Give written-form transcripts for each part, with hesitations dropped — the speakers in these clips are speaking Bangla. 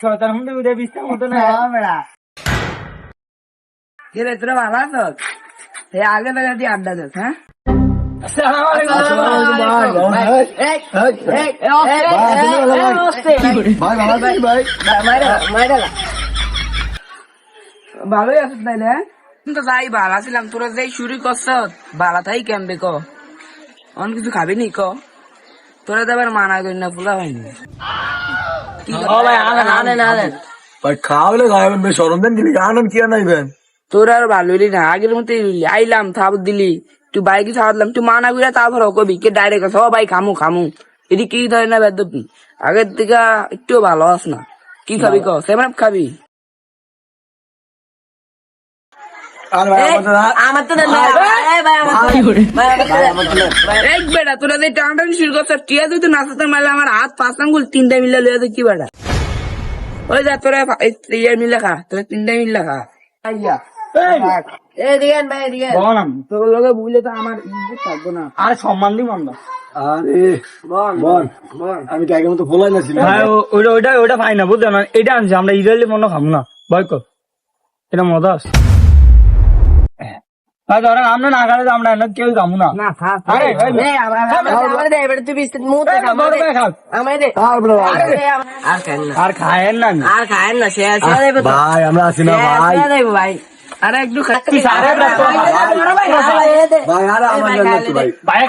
ছয়টার মধ্যে উঠে বিশটার মতো না কিরে তোরা ভালো আছো? এই আগে থেকে তুই আড্ডা দিস, হ্যাঁ? ভালোই আছিস তাইলে, হ্যাঁ? তো যাই ভালো ছিলাম, তোরা যাই শুরু করছ ভালো তাই কেমবে ক অন কিছু খাবি নি ক তোরা তো আবার মানা করি না পোলা হয়নি ভাই খাওয়ালে খাওয়াবেন ভাই, সরম দেন দিলি আনন্দ কি আনাইবেন? তোর আর ভালো হইলি না, আগের মতো আইলাম থাপ দিলি তুই বাইকে খাওয়ালাম, তুই মানা করিয়া তারপর কবি কে ডাইরেক্ট ও ভাই খামু খামু, এটি কি ধরে না বেদবি আগের থেকে একটু ভালো আস না, কি খাবি ক সেভেন খাবি? আমার তো এক বেটা তোরা যে টান শুরু করছ টিয়া তুই তো নাচাতে মারলে আমার হাত পাঁচ আঙ্গুল তিনটা মিলে লইয়া কি বেটা ওই যা তোরা ইয়ে মিলে খা, তোরা তিনটা মিলে খা তোর লগে বুঝলে তো আমার ইজ্জত থাকবো না। আর সম্মান দিব আমরা। আরে বল আমি কি আগের মতো ফলাই না ছিলাম? ভাই ওইটা ভাই না বুঝলেন না, এটা আনছি আমরা ইসরায়েলি মনে খাবো না ভয় কর, এটা মজা আছে। ভাই ধরেন আমরা না খালে আমরা এনে কেউ খাবো না। আর খায়েন না ভাই আমরা আছি না ভাই, আরে একটু ভাই আর আমার জন্য একটু ভাই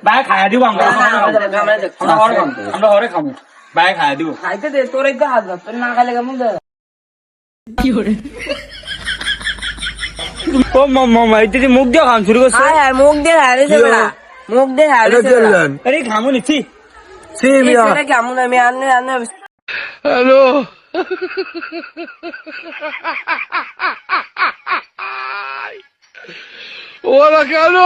ভাই খায়া দিব আমরা ঘরে খাবো, ভাই খায়া দিব। খাইতে দে তোর একটু হাত তোর না খাইলে কেমন কি করে ও মামা এই তুই মুখ দিয়ে খাম শুরু করছে। মুখ দিয়ে হারিয়েছে বেড়া, মুখ দিয়ে হারিয়েছে আরে খামু নিচ্ছি কেমন আমি আনে আনে হ্যালো ওরা কেন